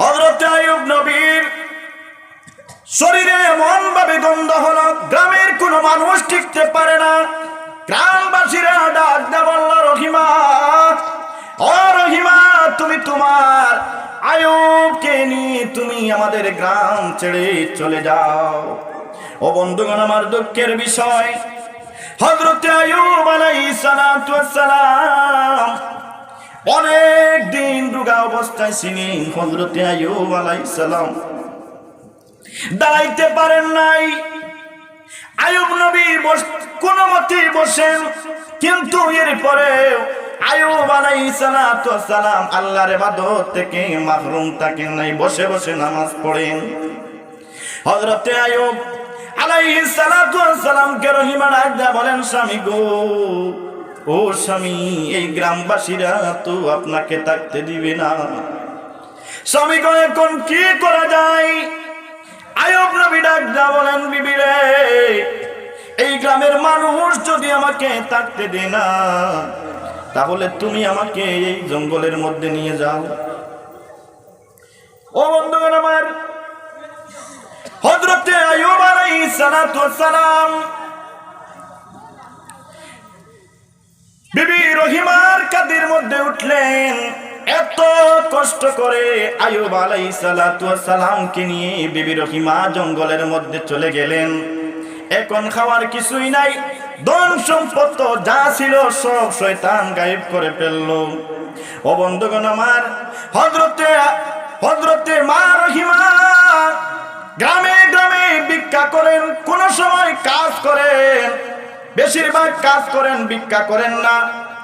হযরত আইয়ুব নবীর শরীরে এমন ভাবে গন্ধ হলো, গ্রামের কোনো মানুষ টিকতে পারে না। গ্রামবাসীরা ডাক দিয়ে বলল, রহিমা, ও রহিমা, তুমি তোমার আইয়ুবকে নিয়ে তুমি আমাদের গ্রাম ছেড়ে চলে যাও। ও বন্ধুগণ, আমার দুঃখের বিষয়, হযরত আইয়ুব আলাইহিস সালাতু ওয়াস সালাম অনেক দিন রোগা অবস্থায় ছিলেন। হযরত আইয়ুব আলাইহিস সালাম দাঁড়াইতে পারেন নাই। আইয়ুব নবী কোন মতে বসেন, কিন্তু এরপরে আইয়ুব আলাইহিস সালাতু ওয়াস সালাম আল্লাহর ইবাদত থেকে মাহরুম থাকেন নাই, বসে বসে নামাজ পড়েন। হযরত আইয়ুব আলাইহিস সালাতু ওয়াস সালামকে রহিমা ডাক দিয়া বলেন, স্বামী গো, ও স্বামী, এই গ্রামবাসীরা তো আপনাকে থাকতে দিবে না। স্বামী গো, এখন কি করা যায়? আইয়ুব নবী ডাক দিয়া বলেন, বিবি রে, এই গ্রামের মানুষ যদি আমাকে থাকতে দেয় না, তাহলে তুমি আমাকে এই জঙ্গলের মধ্যে নিয়ে যাও। ও বন্ধুগণ আমার, হযরত আইয়ুব আলাইহিস সালাতু ওয়াস সালাম বিবি রহিমার কাঁধের মধ্যে উঠলেন। এত কষ্ট করে আইয়ুব আলাইহিস সালাতু ওয়াস সালামকে নিয়ে বিবি রহিমা জঙ্গলের মধ্যে চলে গেলেন। এখন খাওয়ার কিছুই নাই, ধন সম্পদ যা ছিল সব শয়তান গায়েব করে ফেললো। ও বন্ধুগণ আমার, হযরতে মা রহিমা গ্রামে গ্রামে ভিক্ষা করেন, কোন সময় কাজ করেন, বেশিরভাগ কাজ করেন, ভিক্ষা করেন না।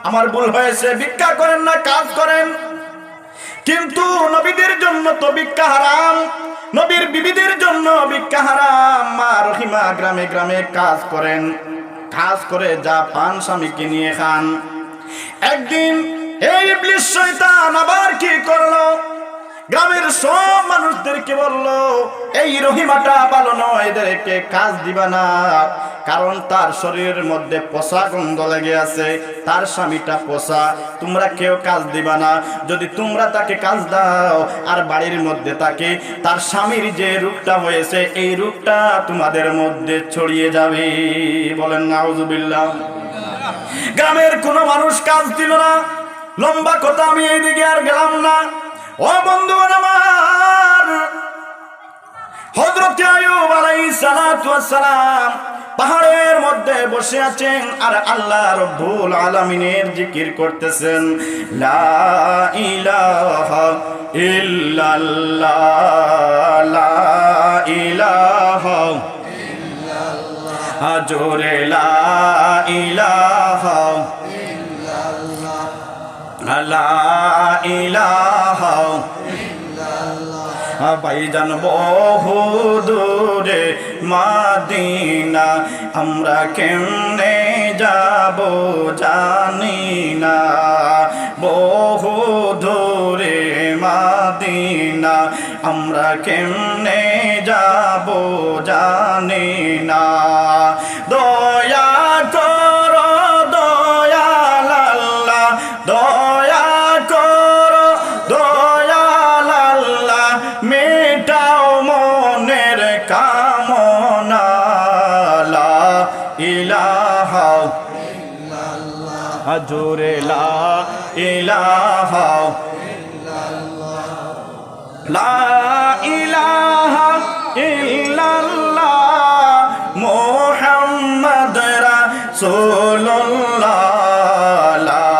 আমার ভুল হয়েছে, ভিক্ষা করেন না, কাজ করেন। কিন্তু নবীদের জন্য তো ভিক্ষা হারাম, নবীর বিবিদের জন্য ভিক্ষা হারাম। মা রহিমা গ্রামে গ্রামে কাজ করেন, কাজ করে যা পান স্বামীকে নিয়ে খান। একদিন এই ইবলিস শয়তান আবার কি করলো, গ্রামের সব মানুষদেরকে বলল, এই রহিমাটা ভালো নয়, এদেরকে কাজ দিবা না, কারণ তার শরীরের মধ্যে পচা গন্ধ লেগে আছে, তার স্বামীটা পচা, তোমরা কেউ কাজ দিবা না। যদি তোমরা তাকে কাজ দাও আর বাড়ির মধ্যে তাকে, তার স্বামীর যে রূপটা হয়েছে এই রূপটা তোমাদের মধ্যে ছড়িয়ে যাবে। বলেন নাউজুবিল্লাহ। গ্রামের কোনো মানুষ কাজ দিল না। লম্বা কথা, আমি এইদিকে আর গেলাম না। ও বন্ধুগণ আমার, হযরত আইয়ুব আলাইহিস সালাতু ওয়াস সালাম পাহাড়ের মধ্যে বসে আছেন আর আল্লাহ রাব্বুল আলামিনের জিকির করতেছেন। লা ইলাহা ইল্লাল্লাহ, লা ইলাহা ইল্লাল্লাহ, জোরে লা ইলাহা ইল্লাল্লাহ, লা ইলাহা ইল্লাল্লাহ। ভাইজান বহু দূরে মদিনা, আমরা কেমনে যাব জানি না। বহু দূরে মদিনা, আমরা কেমনে যাব জানি না। দয়া করো দয়াল আল্লাহ, দয়া করো দয়াল আল্লাহ, মেটাও মনের কামনা। লা ইলাহা ইল্লাল্লাহ, জোরে লা ইলাহা ইল্লাল্লাহ, লা ইলাহা ইল্লাল্লাহ, মুহাম্মদ রাসূলুল্লাহ, লা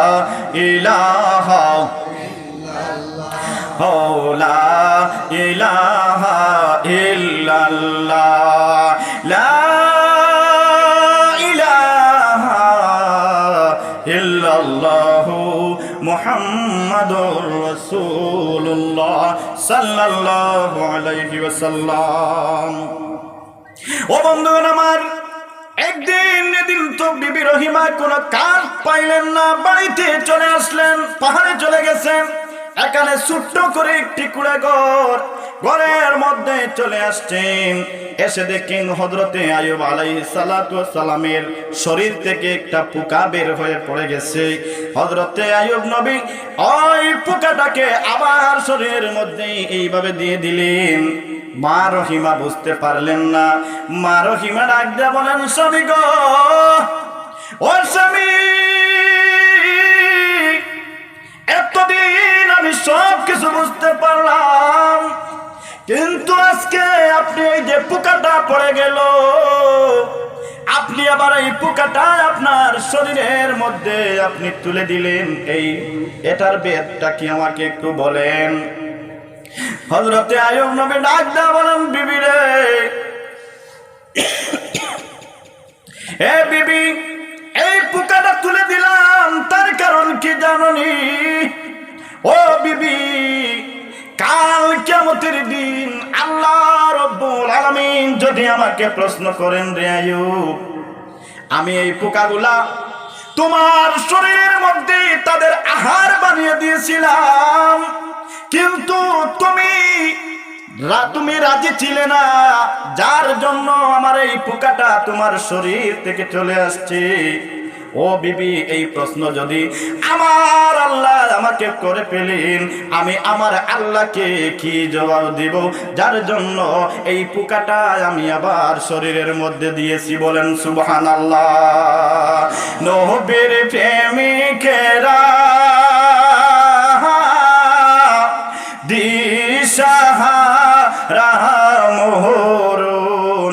ইলাহা ইল্লাল্লাহ, লা ইলাহা ইল্লাল্লাহ, লা ইলাহা ইল্লাল্লাহ, মুহাম্মাদুর রাসূলুল্লাহ সাল্লাল্লাহু আলাইহি ওয়াসাল্লাম। ও বন্ধুগণ আমার, একদিন তো বিবি রহিমা কোনো কাজ পাইলেন না, বাড়িতে চলে আসলেন, পাহাড়ে চলে গেছেন। এখানে ছোট্ট করে একটি কুঁড়েঘর, ঘরের মধ্যে চলে আসছেন। এসে দেখেন হযরতে আইয়ুব আলাইহিস সালাতু ওয়াস সালামের শরীর থেকে একটা পোকা বের হয়ে পড়ে গেছে। হযরতে আইয়ুব নবী ওই পোকাটাকে আবার শরীরের মধ্যে এইভাবে দিয়ে দিলেন। মা রহিমা বুঝতে পারলেন না। মা রহিমা ডাক দিয়ে বলেন, স্বামী গো, ও স্বামী, এতদিন আমি সব কিছু বুঝতে পারলাম, কিন্তু আজকে আপনি এই যে পোকাটা পড়ে গেল, আপনি আবার এই পোকাটা আপনার শরীরের মধ্যে আপনি তুলে দিলেন, এটার বেদটা কি আমাকে একটু বলেন। হযরতে আইয়ুব নবী ডাক দিয়ে বলেন, বিবি রে, এ বিবি, এই পোকাটা তুলে দিলাম তার কারণ কি জাননি? ও বিবি, কাল কিয়ামতের দিন আল্লাহ রাব্বুল আলামিন যদি আমাকে প্রশ্ন করেন, রে আইয়ুব, আমি এই পোকাগুলা তোমার শরীরের মধ্যে তাদের আহার বানিয়ে দিয়েছিলাম, কিন্তু তুমি রাজি ছিলে না, যার জন্য আমার এই পোকাটা তোমার শরীর থেকে চলে আসছে। ও বিবি, এই প্রশ্ন যদি আমার আল্লাহ আমাকে করে পেলেন, আমি আমার আল্লাহকে কি জবাব দিব, যার জন্য এই পোকাটা আমি আবার শরীরের মধ্যে দিয়েছি? বলেন সুবহানাল্লাহ। নবীর প্রেমিকেরা দিশাহারা মোহরনের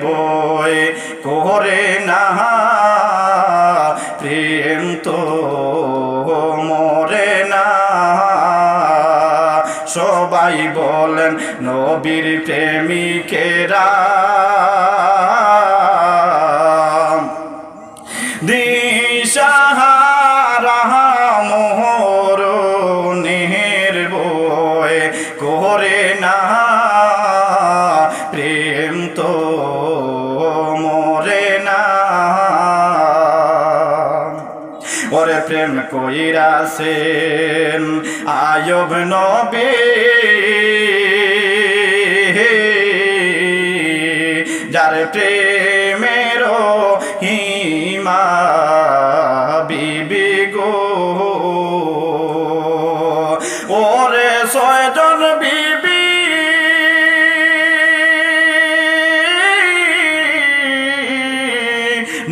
বয় করে না, প্রেম তো মরে না। সবাই বলেন নবীর প্রেমিকেরা দিশাহারা মোহরনের বয় করে না, প্রেম তো মরে না। ওরে প্রেম কইরাছেন আইয়ুব নবী, যার প্রেমের হিমা বিবি গো। ওরে ছয়জন বিবি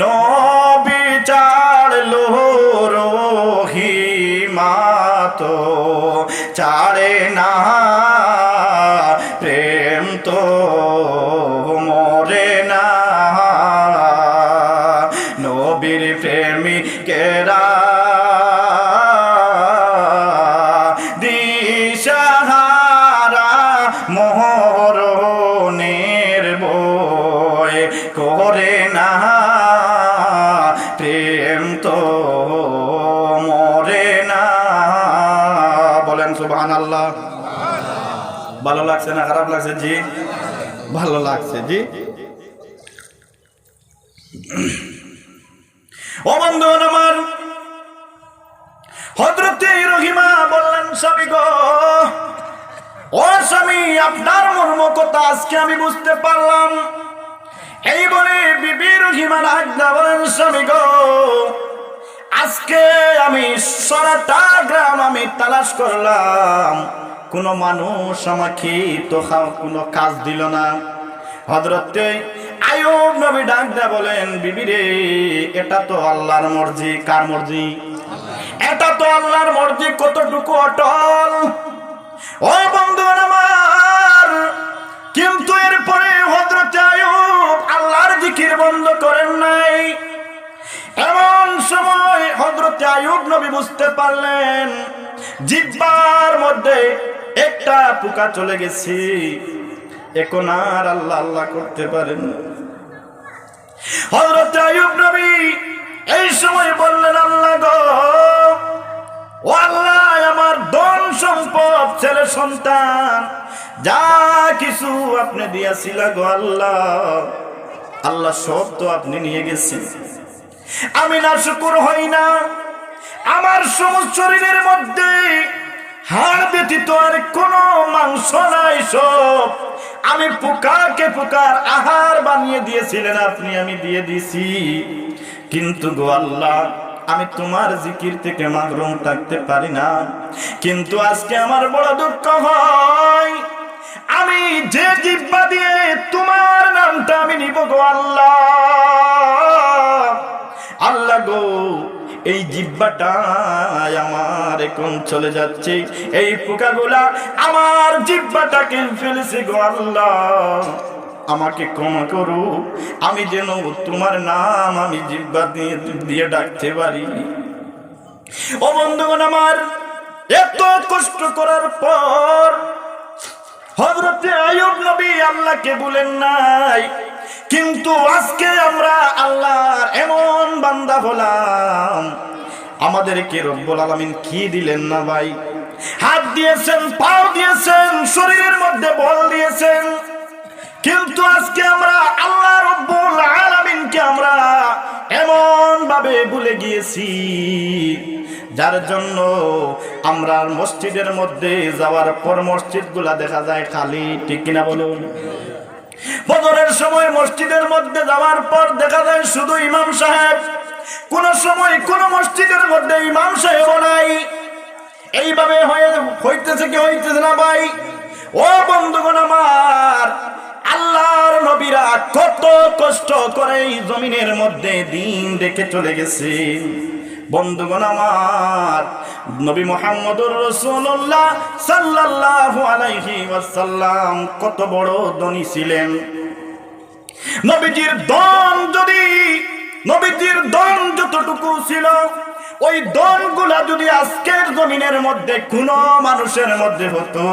নবী চাড়লো রহিমা তো চাড়ে না, প্রেম তো মরে না। নবীর প্রেমিকেরা দিশাহারা মোহরনের বয় করে না, প্রেম তো মরে না। বলেন সুবহানাল্লাহ। ভালো লাগছে না খারাপ লাগছে? জি ভালো লাগছে। জি ও বন্ধু আমার, হযরতে রহিমা বললেন, স্বামী গো, ও স্বামী, আপনার মর্ম কথা আজকে আমি বুঝতে পারলাম। এই বলে বিবি রহিমা ডাকদা বলেন, স্বামী গো, আজকে আমি সারাটা গ্রাম আমি তালাশ করলাম, কোনো মানুষ আমাকে তো কোনো কাজ দিল না। হযরতে আইয়ুব নবী ডাক দেয়া বলেন, বিবি রে, এটা তো আল্লাহর মর্জি। কার মর্জি? এটা তো আল্লাহর মর্জি। কতটুকু অটল ও বন্ধু আমার। কিন্তু এরপরে হযরতে আইয়ুব আল্লাহর জিকির বন্ধ করেন নাই। এমন সময় হযরতে আইয়ুব নবী বুঝতে পারলেন জিহ্বার মধ্যে একটা পোকা চলে গেছে, এখন আর আল্লাহ আল্লাহ করতে পারেন না। হযরতে আইয়ুব নবী এই সময় বললেন, আল্লাহ গো, ও আল্লাহ, আমার ধন সম্পদ, ছেলে সন্তান, যা কিছু আপনি দিয়েছিলেন গো আল্লাহ, আল্লাহ সব তো আপনি নিয়ে গেছেন। আমি না শুকর হই না, আমার সমস্ত শরীরের মধ্যে হাড় ব্যতীত আর কোনো মাংস নাই, সব আমি পোকাকে পোকার আহার বানিয়ে দিয়েছিলেন আপনি, আমি দিয়ে দিছি। কিন্তু গো আল্লাহ, আমি তোমার জিকির থেকে মাহরুম থাকতে পারি না। কিন্তু আজকে আমার বড় দুঃখ হয়, আমি যে জিহ্বা দিয়ে তোমার নামটা আমি নিব গো আল্লাহ, আল্লাহ গো, এই জিহ্বাটা আমার এখন চলে যাচ্ছে, এই পোকাগুলা আমার জিহ্বাটাকে ফেলেছে গো আল্লাহ, আমাকে ক্ষমা করো, আমি যেন তোমার নাম আমি জিহ্বা দিয়ে ডাকতে পারি। ও বন্ধুগণ আমার, এত কষ্ট করার পর হযরতে আইয়ুব নবী আল্লাহকে বলেন নাই, কিন্তু আজকে আমরা আল্লাহর এমন বান্দা হলাম, আমাদেরকে রব্বুল আলামিন কি দিলেন না ভাই? হাত দিয়েছেন, পাও দিয়েছেন, শরীরের মধ্যে বল দিয়েছেন, কিন্তু আজকে আমরা আল্লাহ রব্বুল আলামিনকে আমরা এমন ভাবে ভুলে গিয়েছি, যার জন্য আমরা মসজিদের মধ্যে যাওয়ার পর মসজিদগুলা দেখা যায় খালি, ঠিক কিনা বলুন? ফজরের সময় মসজিদের মধ্যে যাওয়ার পর দেখা যায় শুধু ইমাম সাহেব, কোন সময় কোন মসজিদের মধ্যে ইমাম সাহেব নাই। এইভাবে হইতেছে কি হইতেছে না ভাই? ও বন্ধুগণ আমার, আল্লাহর নবীরা কত কষ্ট করে এই জমিনের মধ্যে দিন রেখে চলে গেছে। বন্ধুগণ আমার, নবী মুহাম্মদুর রাসূলুল্লাহ সাল্লাল্লাহু আলাইহি ওয়াসাল্লাম কত বড় ধনী ছিলেন। নবীজির ধন যতটুকু ছিল, ওই ধনগুলা যদি আজকের জমিনের মধ্যে কোন মানুষের মধ্যে হতো,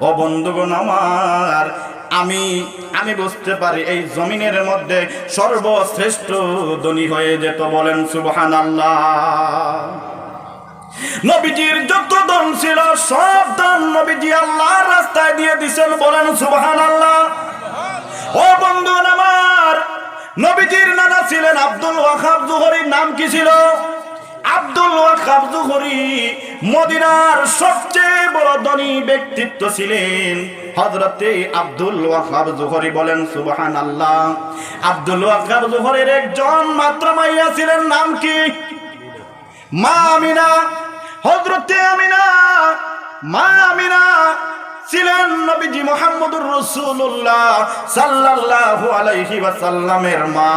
ও বন্ধুগণ আমার, আমি বুঝতে পারি এই জমিনের মধ্যে সর্বশ্রেষ্ঠ ধনী হয়ে যেত। বলেন সুবহানাল্লাহ। নবীজির যত ধন ছিল সব ধন নবীজি আল্লাহর রাস্তায় দিয়ে দিয়েছেন। বলেন সুবহানাল্লাহ। ও বন্ধুগণ আমার, নবীজির নানা ছিলেন আব্দুল ওয়াহাব জুহরির নাম কি ছিল? আব্দুল ওয়াহাব জুহরি মদিনার সবচেয়ে বড় ধনী ব্যক্তিত্ব ছিলেন হযরতে আব্দুল ওয়াহাব জুহরি। বলেন সুবহানাল্লাহ। আব্দুল ওয়াহাব জুহরির একজন মাত্র মাইয়া ছিলেন, নাম কি? মা আমিনা। হযরতে আমিনা, মা আমিনা ছিলেন নবীজি মুহাম্মদুর রাসূলুল্লাহ সাল্লাল্লাহু আলাইহি ওয়াসাল্লামের মা,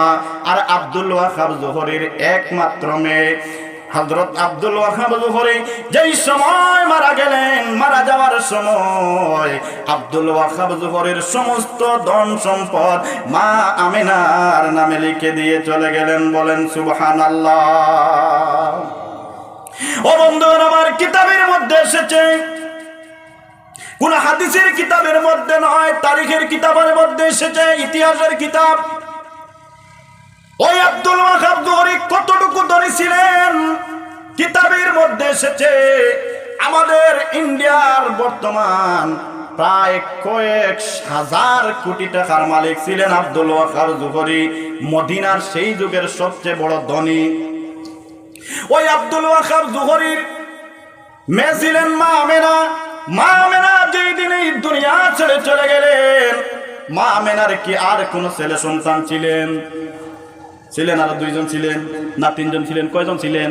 আর আব্দুল ওয়াহাব জুহরির একমাত্র মেয়ে। হযরত আব্দুল ওয়াহাব জুহরি যেই সময় মারা গেলেন, মারা যাওয়ার সময় আব্দুল ওয়াহাব জুহরির সমস্ত ধন সম্পদ মা আমিনার নামে লিখে দিয়ে চলে গেলেন। বলেন সুবহানাল্লাহ। ও বন্ধুরা আমার, কিতাবের মধ্যে এসেছে, কোন হাদিসের কিতাবের মধ্যে নয়, তারিখের কিতাবের মধ্যে এসেছে, ইতিহাসের কিতাব। ওই আব্দুল ওয়াহাব জুহরি কতটুকু ধনী ছিলেন কিতাবের মধ্যে এসেছে। আমাদের ইন্ডিয়ার বর্তমান প্রায় কয়েক হাজার কোটি টাকার মালিক ছিলেন আব্দুল ওয়াহাব জুহরি, মদিনার সেই যুগের সবচেয়ে বড় ধনী। ওই আব্দুল ওয়াহাব জুহরির মেয়ে ছিলেন মা আমেনা। মা আমেনা যেই দিন এই দুনিয়া ছেড়ে চলে গেলেন, মা আমেনার কি আর কোন ছেলে সন্তান ছিলেন? আর দুইজন ছিলেন না তিনজন ছিলেন? কয়জন ছিলেন?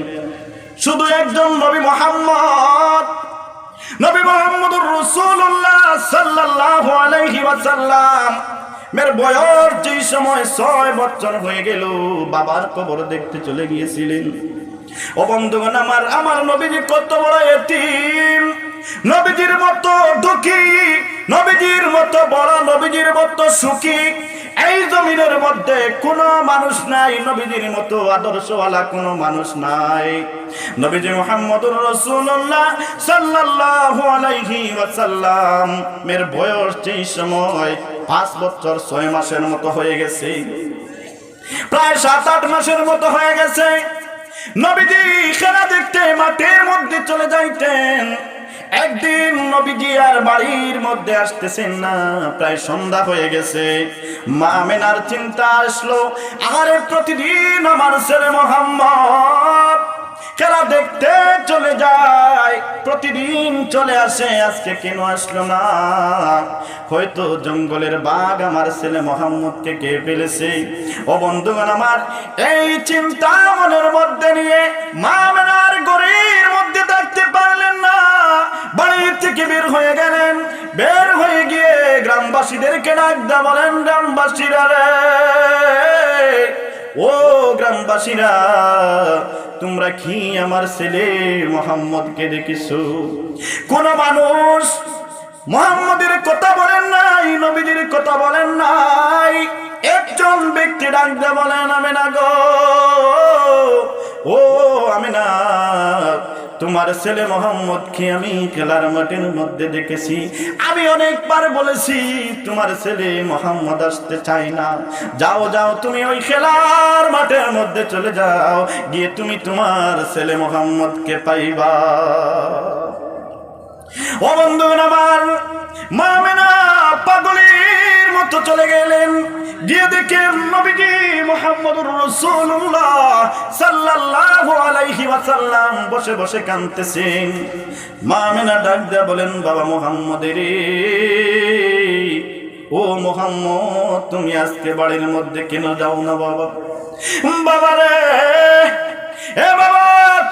শুধু একজন, নবী মুহাম্মদুর রাসূলুল্লাহ সাল্লাল্লাহু আলাইহি ওয়াসাল্লাম মের বয়স যেই সময় 6 বছর হয়ে গেল, বাবার কবর দেখতে চলে গিয়েছিলেন। ও বন্ধুগণ আমার, আমার নবীজি কত বড় এতিম, নবীজির মতো দুঃখী, নবীজির মতো বড়, নবীজির মতো সুখী এই জমিনের মধ্যে কোনো মানুষ নাই, নবীজির মতো আদর্শওয়ালা কোনো মানুষ নাই। নবীজি মুহাম্মদুর রাসূলুল্লাহ সাল্লাল্লাহু আলাইহি ওয়াসাল্লাম মের বয়স যেই সময় 5 বছর 6 মাসের মতো হয়ে গেছে, প্রায় 7-8 মাসের মতো হয়ে গেছে। নবীজি খেলা দেখতে মাঠের মধ্যে চলে যাইতেন। একদিন নবীজি আর বাড়ির মধ্যে আসতেছেন না, প্রায় সন্ধ্যা হয়ে গেছে। মা আমেনার চিন্তা আসলো, আরে প্রতিদিন আমার ছেলে মুহাম্মদ খেলা দেখতে চলে যায়, প্রতিদিন চলে আসে, আজকে কেন আসলো না? হয়তো জঙ্গলের বাঘ আমার ছেলে মোহাম্মদকে কে ফেলেছে। ও বন্ধুগণ আমার, এই চিন্তা মনের মধ্যে নিয়ে মা আমেনার ঘরের মধ্যে থাকতে পারলেন না, বাড়ি থেকে বের হয়ে গেলেন। বের হয়ে গিয়ে গ্রামবাসীদেরকে ডাকতে বলেন, গ্রামবাসীরা রে, ও গ্রামবাসীরা, তোমরা কি আমার ছেলে মোহাম্মদকে দেখেছো? কোন মানুষ মোহাম্মদের কথা বলেন নাই, নবীজির কথা বলেন নাই। একজন ব্যক্তি ডাকতে বলেন, আমেনা গো, ও আমেনা, তোমার ছেলে মোহাম্মদকে আমি খেলার মাঠের মধ্যে দেখেছি। আমি অনেকবার বলেছি তোমার ছেলে মোহাম্মদ আসতে চাই না। যাও যাও, তুমি ওই খেলার মাঠের মধ্যে চলে যাও, গিয়ে তুমি তোমার ছেলে মোহাম্মদকে পাইবা। ও বন্ধুগণ আমার, মা আমেনা পাগলের মতো চলে গেলেন। গিয়ে দেখেন নবীজি মুহাম্মদুর রাসূলুল্লাহ সাল্লাল্লাহু আলাইহি ওয়াসাল্লাম বসে বসে কাঁদতেছেন। মা আমেনা ডাক দিয়ে বলেন, বাবা মুহাম্মদ রে, ও মুহাম্মদ, তুমি আজকে বাড়ির মধ্যে কেন যাও না বাবা? বাবা রে, এ বাবা,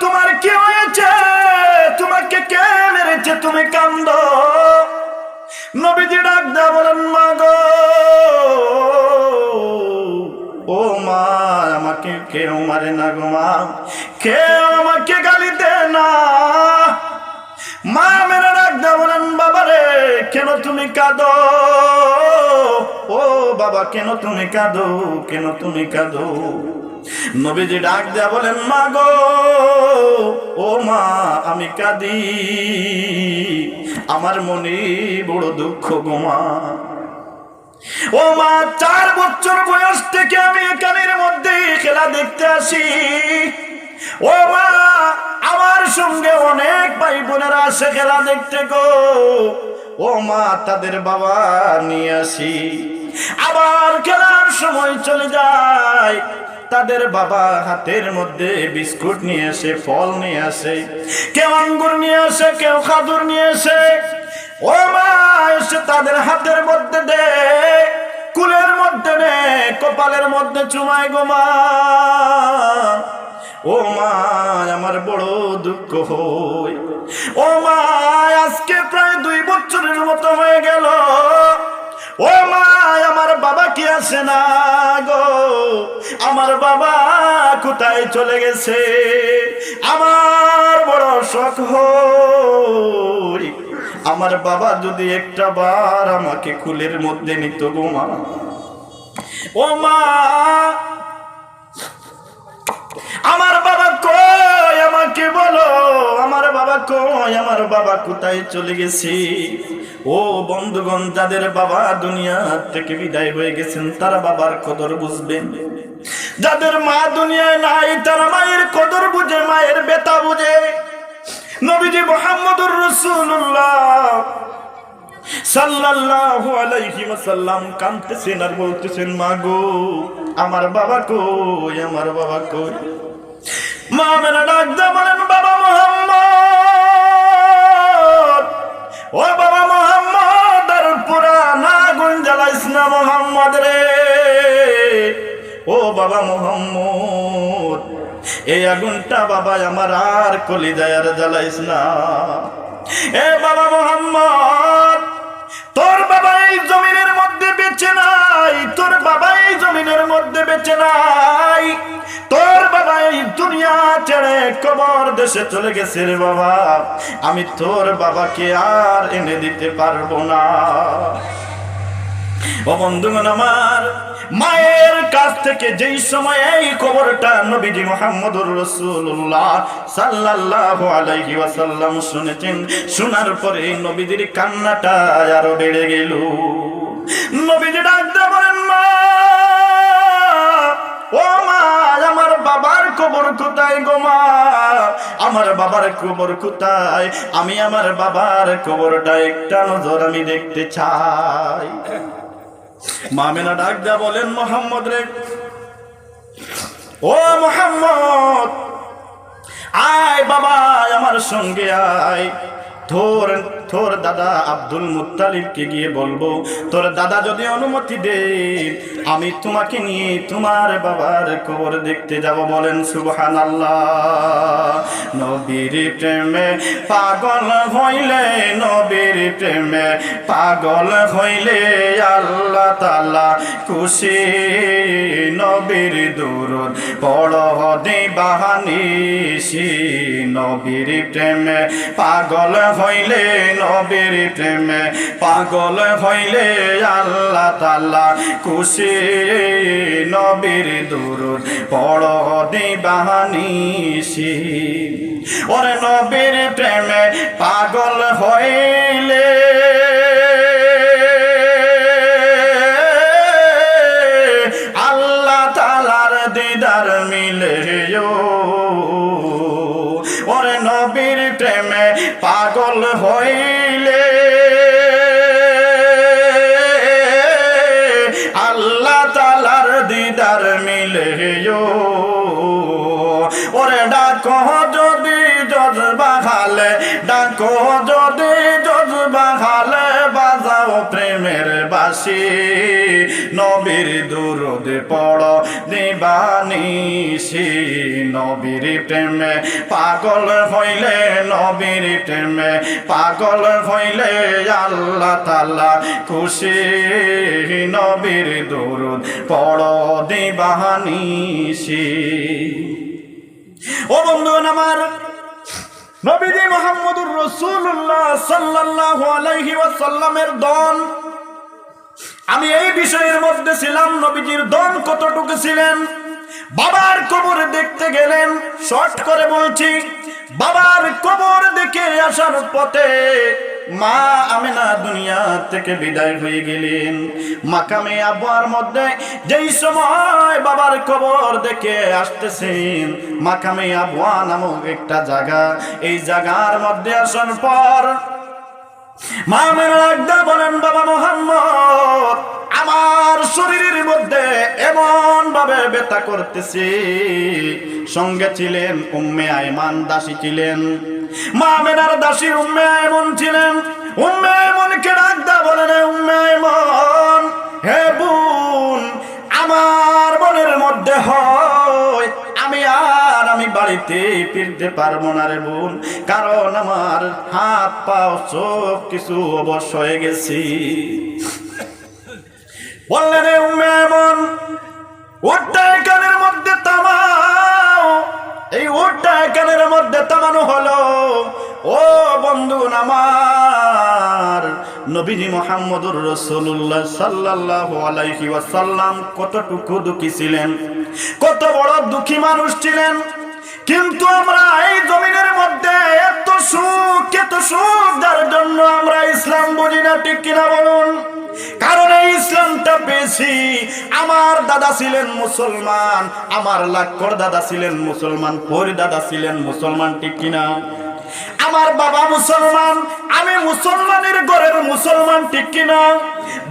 তোমার কি হয়েছে? তোমাকে কে মেরেছে? তুমি কান্দো। নবীজি ডাক দিয়ে বলেন, মা গো, ও মা, আমাকে কেউ মারে না গো মা, কেউ আমাকে গালি দে না। মা মেরে ডাক দিয়ে বলেন, বাবা রে, কেন তুমি কাঁদো? ও বাবা, কেন তুমি কাঁদো? কেন তুমি কাঁদো? নবীজি ডাক দিয়া বলেন, মা গো, ও মা, আমি কাঁদি, আমার মনে বড় দুঃখ গো মা। ও মা, 4 বছর বয়স থেকে আমি এখানের মধ্যে খেলা দেখতে আসি। ও মা, আমার সঙ্গে অনেক ভাই বোনেরা আসে খেলা দেখতে গো। ও মা, তাদের বাবা নিয়ে আসি, আবার খেলার সময় চলে যায়, তাদের বাবা হাতের মধ্যে বিস্কুট নিয়ে আসে, ফল নিয়ে আসে, কেউ আঙ্গুর নিয়ে আসে, কেউ খাজুর নিয়ে আসে। ও মা, এসে তাদের হাতের মধ্যে দে, কুলের মধ্যে দে, কপালের মধ্যে চুমায় গো মা। ও মা, আমার বড় দুঃখ হয়। ও মা, আজকে প্রায় 2 বছরের মতো হয়ে গেল। ও মা, আমার বাবা কি আসে না গো? আমার বাবা কোথায় চলে গেছে? আমার বড় শখ হয়, আমার বাবা যদি একটা বার আমাকে কুলের মধ্যে নিত গো মা। ও মা, আমার বাবা কই? আমাকে বলো, আমার বাবা কই? আমার বাবা কোথায় চলে গেছে? ও বন্ধুগণ, যাদের বাবা দুনিয়া থেকে বিদায় হয়ে গেছেন তারা বাবার কদর বুঝবেন। যাদের মা দুনিয়ায় নাই তারা মায়ের কদর বুঝে, মায়ের ব্যথা বুঝে। নবীজি মুহাম্মদুর রাসূলুল্লাহ সাল্লাল্লাহু আলাইহি ওয়াসাল্লাম কাঁদতেছেন আর বলতেছেন, মা গো, আমার বাবা কই? আমার বাবা কই? মা আমেনা ডাক দিয়ে বলেন, বাবা মুহাম্মদ, ও বাবা মুহাম্মদ, আর পুরানা আগুন জ্বালাইস না মুহাম্মদ রে। ও বাবা মুহাম্মদ, এই আগুনটা বাবা আমার আর কলিজায় আর জ্বালাইস না। এ বাবা মুহাম্মদ, তোর বাবা এই জমিনের মধ্যে বেঁচে নাই, তোর বাবা এই জমিনের মধ্যে বেঁচে নাই, তোর বাবা এই দুনিয়া ছেড়ে কবর দেশে চলে গেছে রে বাবা। আমি তোর বাবাকে আর এনে দিতে পারবো না। ও বন্ধুগণ আমার, মায়ের কাছ থেকে যেই সময় এই খবরটা নবীজি মুহাম্মদুর রাসূলুল্লাহ সাল্লাল্লাহু আলাইহি ওয়াসাল্লাম শুনেছেন, শোনার পরে নবীজির কান্নাটা আরো বেড়ে গেল। নবীজি ডাক দিয়ে বলেন, মা, ও মা, আমার বাবার কবর কোথায় গো মা? আমার বাবার কবর কোথায়? আমি আমার বাবার কবরটা একটা নজর আমি দেখতে চাই। মা আমেনা ডাক দিয়া বলেন, মুহাম্মদ রে, ও মুহাম্মদ, আয় বাবা আমার সঙ্গে আয়, তোর দাদা আব্দুল মুত্তালিবকে গিয়ে বলবো, তোর দাদা যদি অনুমতি দেন আমি তোমাকে নিয়ে তোমার বাবার কবর দেখতে যাব। বলেন সুবহানাল্লাহ। নবীর প্রেমে পাগল হইলে, নবীর প্রেমে পাগল হইলে আল্লাহ তাআলা খুশি। নবীর দুরূদ পড়ো দিবানিশি, নবীর প্রেমে পাগল হইলে, নবীর প্রেমে পাগল হইলে আল্লাহ তাআলা খুশি। নবীর দুরূদ পড়ো দিবানিশি। ওরে নবীর প্রেমে পাগল হইলে আল্লাহ তাআলার দিদার মিলে। ওরে নবীর প্রেমে পাগল হইলে আল্লাহ তাআলার দিদার মিলে। ওরে ডাকো যদি জজবা খালে, ডাকো যদি জজবা খালে, বাজাও প্রেমের বাঁশি। নবীর দুরূদ পড়ো দিবানিশি, নবীর প্রেমে পাগল হইলে, নবীর প্রেমে পাগল হইলে আল্লাহ তাআলা খুশি। নবীর দুরূদ পড়ো দিবানিশি। ও বন্ধুগণ আমার, নবীজি মুহাম্মদুর রাসূলুল্লাহ সাল্লাল্লাহু আলাইহি ওয়াসাল্লামের দন, আমি এই বিষয়ের মধ্যে ছিলাম, নবীজির দন কতটুকু ছিলেন। বাবার কবর দেখতে গেলেন, শর্ট করে বলছি, বাবার কবর দেখে আসার পথে মা আমেনা দুনিয়া থেকে বিদায় হয়ে গেলেন। মাকামে আবওয়ার মধ্যে যেই সময় বাবার কবর দেখে আসতেছেন, মাকামে আবওয়া নামক একটা জায়গা, এই জায়গার মধ্যে আসার পর মা আমেনা একদম বলেন, বাবা মুহাম্মদ, আমার শরীরের মধ্যে এমন ভাবে ব্যথা করতেছে। সঙ্গে ছিলেন উম্মে আয়মান, দাসী ছিলেন, মা আমেনার দাসী উম্মে আয়মন ছিলেন। উম্মে আয়মনকে ডাকদা বলেন, উম্মে আয়মন, হে বোন, আমার মনের মধ্যে হয় আমি বাড়িতে ফিরতে পারবো না রে বোন, কারণ আমার হাত পাও সব কিছু অবশ হয়ে গেছি। বললেন, উম্মে আয়মন, উটটা কানের মধ্যে তামাও। এই উটটা কানের মধ্যে তামানো হলো। ও বন্ধু আমার, নবীজি মুহাম্মদুর রাসূলুল্লাহ সাল্লাল্লাহু আলাইহি ওয়াসাল্লাম কতটুকু দুঃখী ছিলেন, কত বড় দুঃখী মানুষ ছিলেন। কিন্তু আমরা এই জমিনের মধ্যে এত সুখ যার জন্য আমরা ইসলাম বুঝি না, ঠিক কিনা বলুন? কারণ এই ইসলামটা পেয়েছি, আমার দাদা ছিলেন মুসলমান, আমার লাক্ষর দাদা ছিলেন মুসলমান, পর দাদা ছিলেন মুসলমান, ঠিক কিনা? আমার বাবা মুসলমান, আমি মুসলমানের ঘরের মুসলমান, ঠিক কিনা?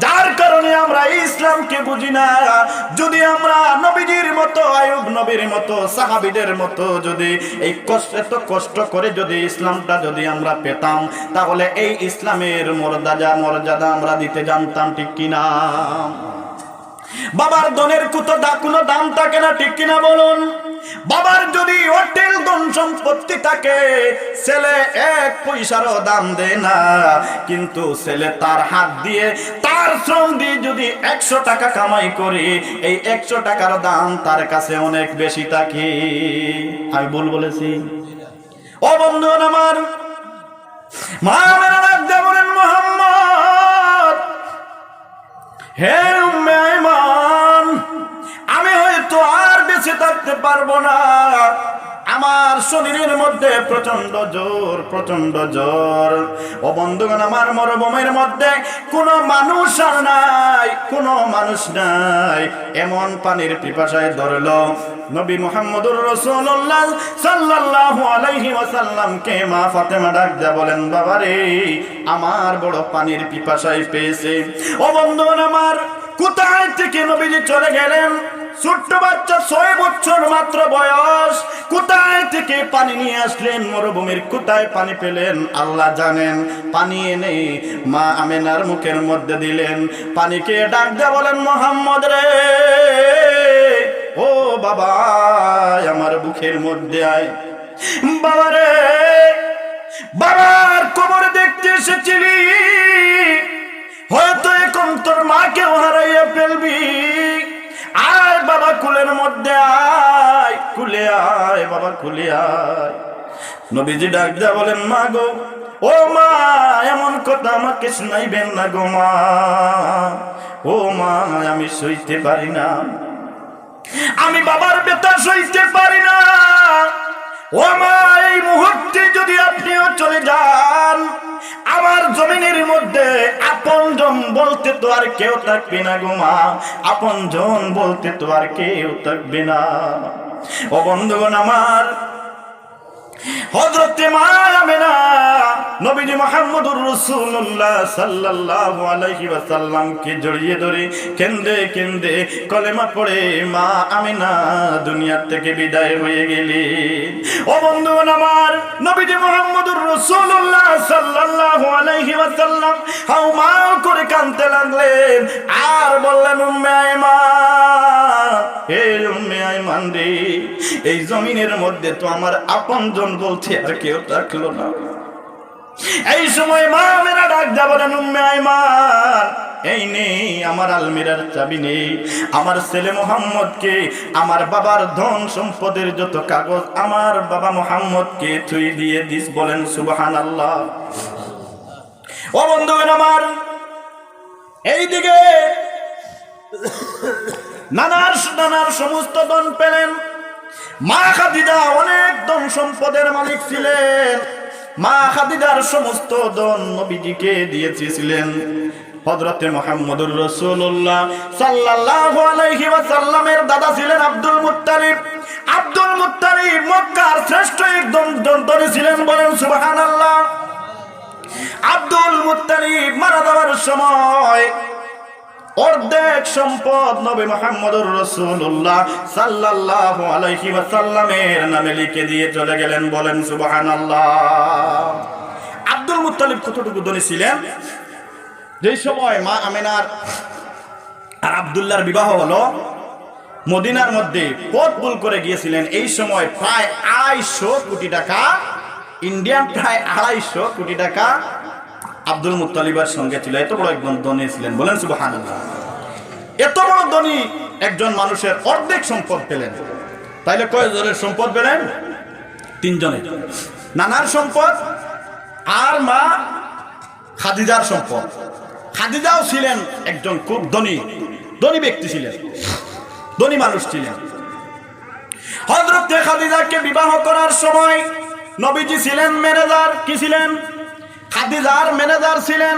যার কারণে আমরা ইসলামকে বুঝি না। যদি আমরা নবীজির মতো, আইয়ুব নবীর মতো, সাহাবীদের মতো যদি এই এত কষ্ট করে যদি ইসলামটা যদি আমরা পেতাম, তাহলে এই ইসলামের মর্যাদা আমরা দিতে জানতাম, ঠিক কিনা? বাবার ধনের কোনো দাম থাকে না, ঠিক কিনা বলুন? বাবার যদি হোটেল ধন সম্পত্তি থাকে, ছেলে এক পয়সারও দাম দেয় না, কিন্তু ছেলে তার হাত দিয়ে, তার শ্রম দিয়ে যদি 100 টাকা কামাই করে, এই 100 টাকার দাম তার কাছে অনেক বেশি থাকে। আমি ভুল বলেছি? ও বন্ধু আমার, মা মেরা রাখতে বলেন, মুহাম্মদ, হে উম্মে আয়মান, আমি হয়তো আর বেঁচে থাকতে পারবো না। আমার শরীরের মধ্যে প্রচন্ড জ্বর। ও বন্ধুগণ আমার, মরুভূমির মধ্যে কোনো মানুষ আর নাই, কোনো মানুষ নাই। এমন পানির পিপাসায় ধরলো নবী মুহাম্মদুর রাসূলুল্লাহ সাল্লাল্লাহু আলাইহি ওয়াসাল্লামকে মা ফাতেমা ডাক দিয়া বলেন, বাবারে, আমার বড় পানির পিপাসায় পেয়েছে। ও বন্ধুগণ আমার, কোথায় থেকে নবীজি চলে গেলেন, ছোট্ট বাচ্চা 6 বছর মাত্র বয়স, কোথায় থেকে পানি নিয়ে আসলেন, মরুভূমির কোথায় পানি পেলেন আল্লাহ জানেন। পানি এনে মা আমেনার মুখের মধ্যে দিলেন। পানিকে ডাক দিয়ে বলেন, মোহাম্মদ রে, ও বাবা আমার বুকের মধ্যে আয়। বাবা রে, বাবার কবর দেখতে এসেছিলি, হয়তো এখন তোর মাকেও হারাইয়া ফেলবি। আয় বাবা কুলের মধ্যে আয়, কুলে আয় বাবা, কুলে আয়। নবীজি ডাক দিয়া বলেন, মা গো, ও মা, এমন কথা আমাকে শোনাইবেন না গো মা। ও মা, আমি সইতে পারি না, আমি বাবার ব্যথা সইতে পারি না। ও মা, এই মুহূর্তে যদি আপনিও চলে যান, আমার জমিনের মধ্যে আপনজন বলতে তো আর কেউ থাকবে না গো মা, আপনজন বলতে তো আর কেউ থাকবে না। ও বন্ধুগণ আমার, হযরতে মা আমেনা নবীজি মুহাম্মদুর রাসূলুল্লাহ সাল্লাল্লাহু আলাইহি ওয়াসাল্লামকে জড়িয়ে ধরে কেঁদে কেঁদে কলেমা পড়ে মা আমেনা দুনিয়া থেকে বিদায় হয়ে গেলেন। ও বন্ধুগণ আমার, নবীজি মুহাম্মদুর রাসূলুল্লাহ সাল্লাল্লাহু আলাইহি ওয়াসাল্লাম হাউমাউ করে কাঁদতে লাগলেন আর বললেন, উম্মে আয়মান, হে উম্মে আয়মান রে, এই জমিনের মধ্যে তো আমার আপনজন বলতে আর কেউ থাকলো না। এই সময় মা আমেনা ডাক দিয়া বলেন, উম্মে আয়মান, এই নেই আমার আলমিরার চাবি, নেই আমার ছেলে মুহাম্মদকে, আমার বাবার ধন সম্পদের যত কাগজ আমার বাবা মুহাম্মদকে থুই দিয়ে দিস। বলেন সুবহানাল্লাহ। ও বন্ধুগণ আমার, এইদিকে নানার সমস্ত ধন পেলেন। মা খাদিজা অনেক ধন সম্পদের মালিক ছিলেন। মা খাদিজার সমস্ত ধন নবীজিকে দিয়েছিলেন। হযরতে মুহাম্মদুর রাসূলুল্লাহ সাল্লাল্লাহু আলাইহি ওয়াসাল্লামের দাদা ছিলেন আব্দুল মুত্তালিব। আব্দুল মুত্তালিব মক্কার শ্রেষ্ঠ একজন ধনী ছিলেন। বলেন সুবহানাল্লাহ। আব্দুল মুত্তালিব মারা যাওয়ার সময় অর্ধেক সম্পদ নবী মুহাম্মদুর রাসূলুল্লাহ সাল্লাল্লাহু আলাইহি ওয়াসাল্লামের নামে লিখে দিয়ে চলে গেলেন। বলেন সুবহানাল্লাহ। আব্দুল মুত্তালিব কতটুকু ধনী ছিলেন, যে সময় মা আমেনার আর আব্দুল্লাহর বিবাহ হলো, মদিনার মধ্যে পথ ভুল করে গিয়েছিলেন। এই সময় প্রায় 250 কোটি টাকা, ইন্ডিয়ান প্রায় 250 কোটি টাকা আব্দুল মুত্তালিবের সঙ্গে ছিল। এত বড় একজন ধনী ছিলেন। বলেন সুবহানাল্লাহ। এত বড় ধনী একজন মানুষের অর্ধেক সম্পদ পেলেন। তাইলে কয়জনের সম্পদ পেলেন? 3 জনের। নানার সম্পদ আর মা খাদিজার সম্পদ। খাদিজাও ছিলেন একজন খুব ধনী ব্যক্তি ছিলেন, ধনী মানুষ ছিলেন। হযরত খাদিজাকে বিবাহ করার সময় নবীজি ছিলেন ম্যানেজার। কি ছিলেন? খাদিজার ম্যানেজার ছিলেন।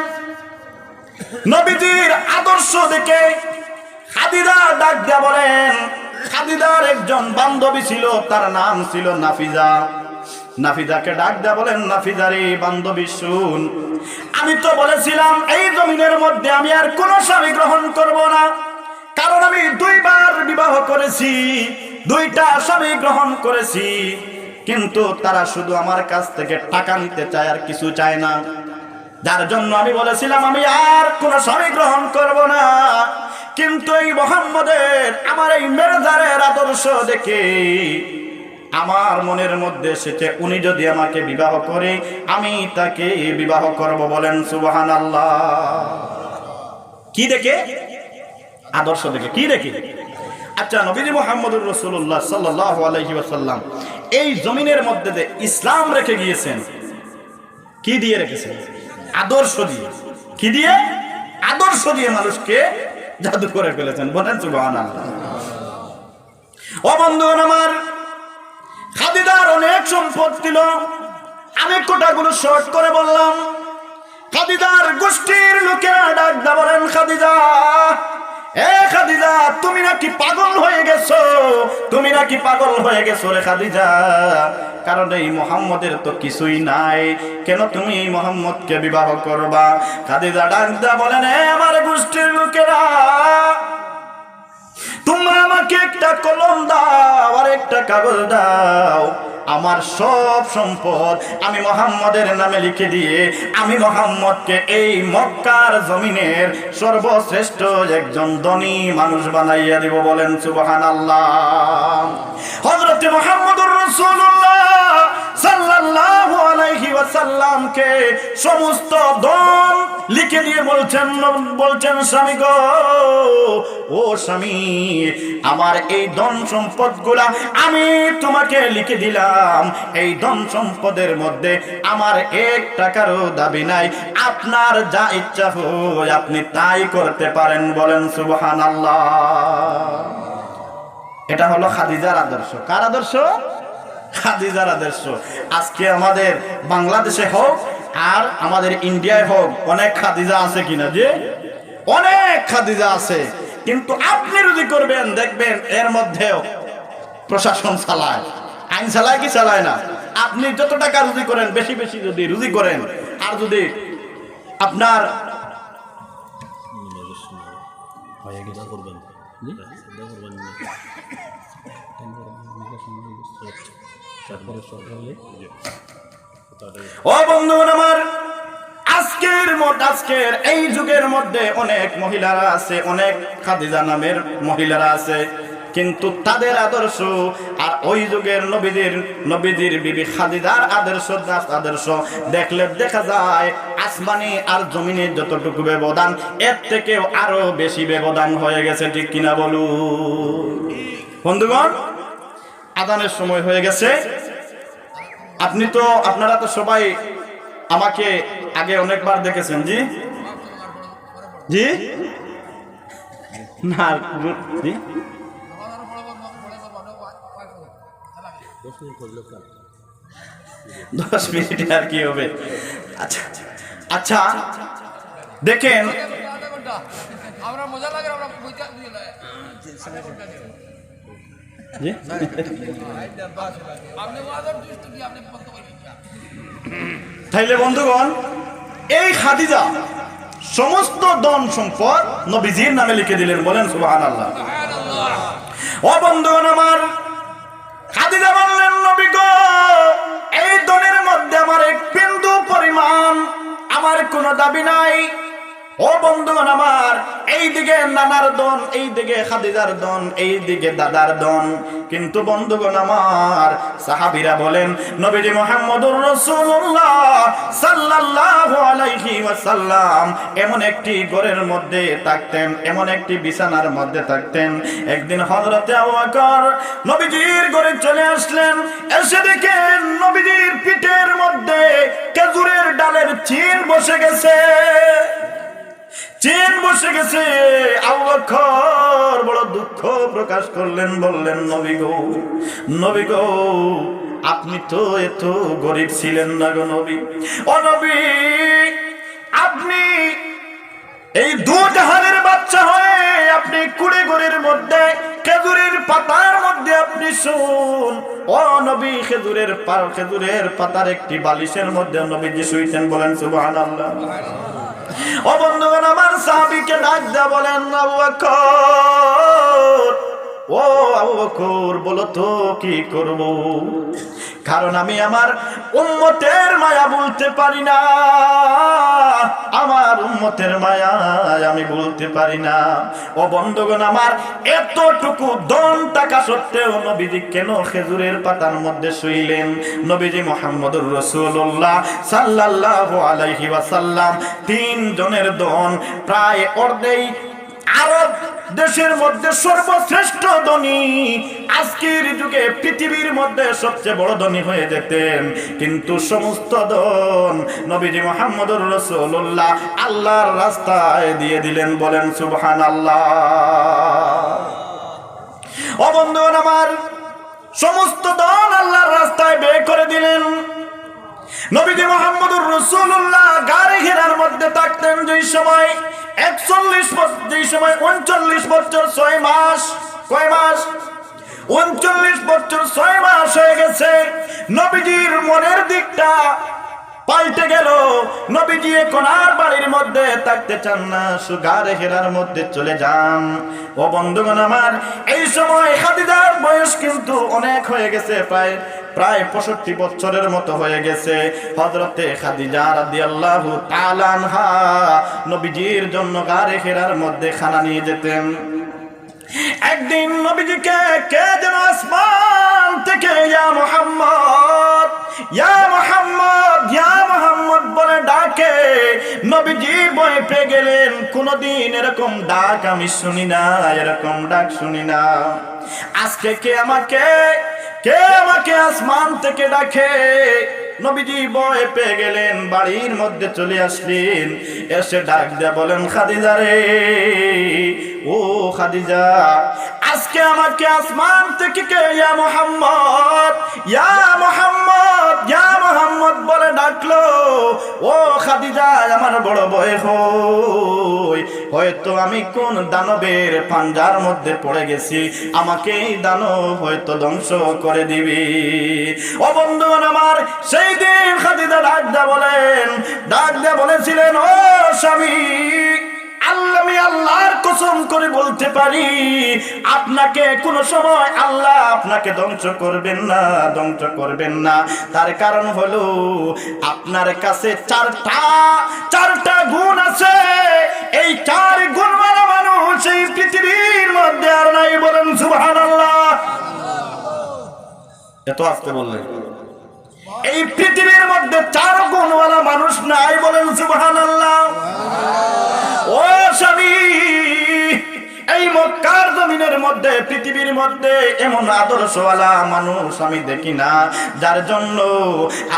নবীজির আদর্শ দেখে খাদিজা ডাক দিয়া বলেন, খাদিজার একজন বান্ধবী ছিল, তার নাম ছিল নাফিজা। নাফিজাকে ডাক দিয়া বলেন, নাফিজা রে বান্ধবী শুন, আমি তো বলেছিলাম এই জমিনের মধ্যে আমি আর কোনো স্বামী গ্রহণ করব না, কারণ আমি 2 বার বিবাহ করেছি, 2টা স্বামী গ্রহণ করেছি, কিন্তু তারা শুধু আমার কাছ থেকে টাকা নিতে চায় আর কিছু চায় না। যার জন্য আমি বলেছিলাম আমি আর কোনো স্বামী গ্রহণ করব না। কিন্তু এই মুহাম্মদের, আমার এই মেরজারের আদর্শ দেখে আমার মনের মধ্যে এসেছে, উনি যদি আমাকে বিবাহ করে আমি তাকে বিবাহ করব। বলেন সুবহানাল্লাহ। কি দেখে? আদর্শ দেখে। কি দেখে? আচ্ছা, নবীজি মুহাম্মদুর রাসূলুল্লাহ সাল্লাল্লাহু আলাইহি ওয়াসাল্লাম এই জমিনের মধ্যে যে ইসলাম রেখে গিয়েছেন, কি দিয়ে রেখেছেন? আদর্শ দিয়ে। কি দিয়ে? আদর্শ দিয়ে মানুষকে জাদু করে ফেলেছেন। বলেন সুবহানাল্লাহ। ও বন্ধুগণ আমার, খাদিজার অনেক সম্পদ ছিল। আমি কোটাগুলো শর্ট করে বললাম। খাদিজার গোষ্ঠীর লোকেরা ডাক দা বলেন, খাদিজা, এ খাদিজা, তুমি নাকি পাগল হয়ে গেছো, তুমি নাকি পাগল হয়ে গেছো রে খাদিজা, কারণ এই মুহাম্মদের তো কিছুই নাই, কেন তুমি এই মুহাম্মদকে বিবাহ করবা? খাদিজা ডাক দা বলেন, আমার গোষ্ঠীর লোকেরা, তোমরা আমাকে একটা কলম দাও আর একটা কাগজ দাও, আমার সব সম্পদ আমি মুহাম্মদের নামে লিখে দিয়ে আমি মুহাম্মদকে এই মক্কার জমিনের সর্বশ্রেষ্ঠ একজন ধনী মানুষ বানাইয়া দিব। বলেন সুবহানাল্লাহ। হযরত মুহাম্মদুর রাসূলুল্লাহ সাল্লাল্লাহু আলাইহি ওয়াসাল্লামকে সমস্ত ধন লিখে দিয়ে বলছেন স্বামী গো, ও স্বামী, আমার এই ধন সম্পদগুলা আমি তোমাকে লিখে দিলাম। এই ধন সম্পদের মধ্যে আমার 1 টাকারও দাবি নাই, আপনার যা ইচ্ছা হয় আপনি তাই করতে পারেন। বলেন সুবহানাল্লাহ। এটা হলো খাদিজার আদর্শ। কার আদর্শ? খাদিজার আদর্শ। আজকে আমাদের বাংলাদেশে হোক আর আমাদের ইন্ডিয়ায় হোক অনেক খাদিজা আছে কিনা? যে অনেক খাদিজা আছে, কিন্তু আপনি রুজি করবেন দেখবেন এর মধ্যেও প্রশাসন চালায়, আইন চালায় কি চালায় না? আপনি যত টাকা রুজি করেন বেশি বেশি যদি রুজি করেন আর যদি আপনার ও বন্ধুগণ আমার, আজকের এই যুগের মধ্যে অনেক মহিলারা আছে, অনেক খাদিজা নামের মহিলারা আছে, কিন্তু তাদের আদর্শ আর ওই যুগের নবীদের বিবি খাদিজার আদর্শ দেখলে দেখা যায় আসমানি আর জমিনে যতটুকু ব্যবধান এর থেকেও আরো বেশি ব্যবধান হয়ে গেছে। ঠিক কিনা বলুন বন্ধুগণ? আযানের সময় হয়ে গেছে। আপনারা তো সবাই আমাকে আগে অনেকবার দেখেছেন। জি জি না জি 10 মিনিট আর কি হবে। আচ্ছা আচ্ছা দেখেন, আমরা মজা লাগে, আমরা তাইলে বন্ধুগণ, এই খাদিজা সমস্ত ধন সম্পদ নবীজির নামে লিখে দিলেন। বলেন সুবহানাল্লাহ। ও বন্ধুগণ আমার, খাদিজা বললেন নবী গো, এই ধনের মধ্যে আমার 1 বিন্দু পরিমাণ আমার কোনো দাবি নাই। ও বন্ধুগণ আমার, এইদিকে নানার ধন, এইদিকে খাদিজার ধন, এইদিকে দাদার ধন, কিন্তু বন্ধুগণ আমার সাহাবীরা বলেন নবীজি মুহাম্মদুর রাসূলুল্লাহ সাল্লাল্লাহু আলাইহি ওয়াসাল্লাম এমন একটি ঘরের মধ্যে থাকতেন, এমন একটি বিছানার মধ্যে থাকতেন। একদিন হযরতে আবু বকর নবীজির ঘরে চলে আসলেন, এসে দেখেন নবীজির পিঠের মধ্যে খেজুরের ডালের চিন বসে গেছে। আবু বকর বড় দুঃখ প্রকাশ করলেন, বললেন নবী গো, আপনি তো এত গরিব ছিলেন না গো নবী। ও নবী, আপনি এই দুজাহানের বাদশা হয়ে আপনি কুড়ে ঘরের মধ্যে খেজুরের পাতার মধ্যে আপনি শুন। ও নবী, খেজুরের পাতার একটি বালিশের মধ্যে নবীজি শুইতেন। বলেন সুবহানাল্লাহ। ও বন্ধুগণ আমার, সাহাবীকে ডাক দেয়া বলেন আবু বকর, ও আবু বকর বলো তো কি করব, কারণ আমি আমার উম্মতের মায়া বলতে পারি না, আমার উম্মতের মায়া আমি বলতে পারি না। ও বন্ধুগণ আমার, এতটুকু ধন টাকা সত্ত্বেও নবীজি কেন খেজুরের পাতার মধ্যে শুইলেন? নবীজি মুহাম্মদুর রাসূলুল্লাহ সাল্লাল্লাহু আলাইহি ওয়াসাল্লাম 3 জনের ধন প্রায় অর্ধেই আরব দেশের মধ্যে সর্বশ্রেষ্ঠ ধনী, আজকের যুগে পৃথিবীর মধ্যে সবচেয়ে বড় ধনী হয়ে যেতেন, কিন্তু সমস্ত ধন নবীজি মুহাম্মদুর রাসূলুল্লাহ আল্লাহর রাস্তায় দিয়ে দিলেন। বলেন সুবহানাল্লাহ। ও বন্ধুগণ আমার, সমস্ত ধন আল্লাহর রাস্তায় ব্যয় করে দিলেন। নবীজি মুহাম্মদুর রাসূলুল্লাহ গারে ঘেরার মধ্যে থাকতেন, যেই সময় 39 বছর 6 মাস, কয় মাস? 39 বছর 6 মাস হয়ে গেছে। নবীজির মনের দিকটা পাল্টে গেল। নবীজি এখন আর বাড়ির মধ্যে থাকতে চান না, গারে হেরার মধ্যে চলে যান। ও বন্ধুগণ আমার, এই সময় খাদিজার বয়স কিন্তু অনেক হয়ে গেছে, প্রায় 65 বছরের মতো হয়ে গেছে। হযরতে খাদিজা রাদিয়াল্লাহু তাআলা আনহা নবীজির জন্য গারে হেরার মধ্যে খানা নিয়ে যেতেন। একদিন নবীজিকে কে যেন আসমান থেকে ইয়া মুহাম্মদ, ইয়া মুহাম্মদ, ইয়া মুহাম্মদ বলে ডাকে। নবীজি ভয় পেয়ে গেলেন, কোনদিন এরকম ডাক আমি শুনি না, এরকম ডাক শুনি না। আজকে কে আমাকে আসমান থেকে ডাকে? নবীজি ভয় পেয়ে গেলেন, বাড়ির মধ্যে চলে আসলেন। এসে ডাক দিয়ে বলেন, খাদিজা রে, ও খাদিজা, আজকে আমাকে আসমান থেকে কে ইয়া মুহাম্মদ, ইয়া মুহাম্মদ, ইয়া মুহাম্মদ বলে ডাকলো? ও খাদিজা, আমার বড় ভয় হয়, হয়তো আমি কোন দানবের পাঞ্জার মধ্যে পড়ে গেছি, আমাকে এই দানব হয়তো ধ্বংস করে দিবি। ও বন্ধুগণ আমার, সেই দিন খাদিজা ডাক দিয়ে বলেছিলেন, ও স্বামী, আমি আল্লাহর কসম করে বলতে পারি, আপনাকে কোন সময় আল্লাহ আপনাকে ধ্বংস করবেন না। তার কারণ হলো আপনার কাছে চারটা গুণ আছে। এই 4 গুণওয়ালা মানুষ এই পৃথিবীর মধ্যে আর নাই। বলেন সুবহানাল্লাহ। এত আস্তে বললেন, এই পৃথিবীর মধ্যে 4 গুণওয়ালা মানুষ নাই। বলেন সুবহানাল্লাহ। ও স্বামী, এই মক্কার জমিনের মধ্যে, পৃথিবীর মধ্যে এমন আদর্শওয়ালা মানুষ আমি দেখি না, যার জন্য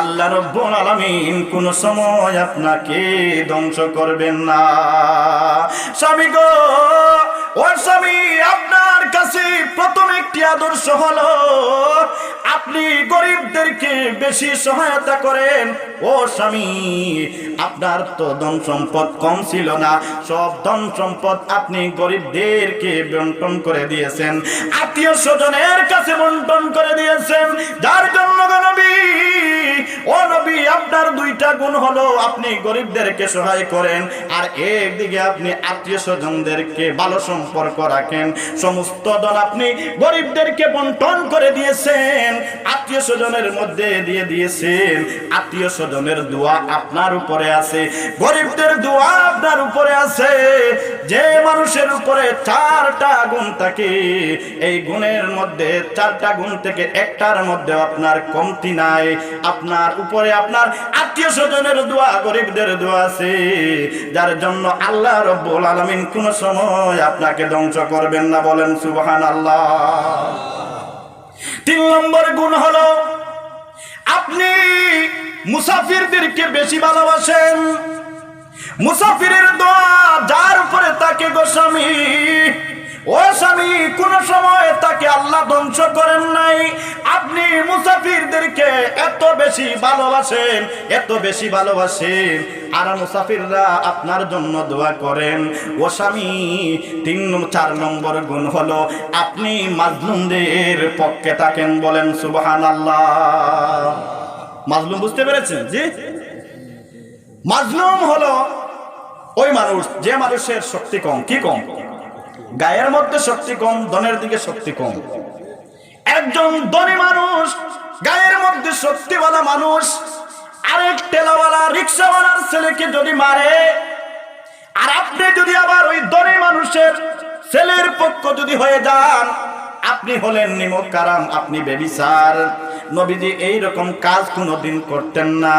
আল্লাহ রাব্বুল আলামিন কোন সময় আপনাকে ধ্বংস করবেন না। স্বামী গো, ও স্বামী, আপনার কাছে প্রথম একটি আদর্শ হলো আপনি গরিবদেরকে বেশি সহায়তা করেন। ও স্বামী, আপনার তো ধন সম্পদ কম ছিল না, সব ধন সম্পদ আপনি গরিবদেরকে বন্টন করে দিয়েছেন, আত্মীয় স্বজনের কাছে বন্টন করে দিয়েছেন। যার জন্য নবী, ও নবী, আপনার 2টা গুণ হলো আপনি গরিবদেরকে সহায় করেন, আর একদিকে আপনি আত্মীয় স্বজনদেরকে ভালো সম্পর্ক রাখেন। সমস্ত ধন আপনি গরিবদেরকে বন্টন করে দিয়েছেন, আত্মীয় স্বজনের মধ্যে দিয়ে দিয়েছেন। আত্মীয় স্বজনের দোয়া আপনার উপরে আছে, গরিবদের দোয়া আপনার উপরে আছে। যে মানুষের উপরে 4টা গুণ থাকে, এই গুণের মধ্যে 4টা গুণ থেকে একটার মধ্যে আপনার কমতি নাই। আপনার উপরে আপনার আত্মীয় স্বজনের দোয়া, গরিবদের দোয়া আছে, যার জন্য আল্লাহ রাব্বুল আলামিন কোন সময় আপনাকে ধ্বংস করবেন না। বলেন সুবহানাল্লাহ। 3 নম্বর গুণ হলো আপনি মুসাফিরদেরকে বেশি ভালোবাসেন। মুসাফিরের দোয়া যার উপরে তাকে গো স্বামী, ও স্বামী, কোন সময় তাকে আল্লাহ ধ্বংস করেন নাই। আপনি মুসাফিরদেরকে এত বেশি ভালোবাসেন, আর মুসাফিররা আপনার জন্য দোয়া করেন। ও স্বামী, 4 নম্বর গুণ হলো আপনি মাজলুমদের পক্ষে থাকেন। বলেন সুবহানাল্লাহ। মাজলুম বুঝতে পেরেছেন? জি, মাজলুম হলো ওই মানুষ, যে মানুষের শক্তি কম। কি কম? গায়ের মধ্যে শক্তি কম, ধনের দিকে শক্তি কম। একজন ধনী মানুষ, গায়ের মধ্যে শক্তিওয়ালা মানুষ, আরেক ঠেলাওয়ালা রিক্সাওয়ালার ছেলেকে যদি মারে, আর আপনি যদি আবার ওই ধনী মানুষের ছেলের পক্ষ যদি হয়ে যান, আপনি হলেন নিমককারাম, আপনি বেবিচার। নবীজি এইরকম কাজ কোনোদিন করতেন না।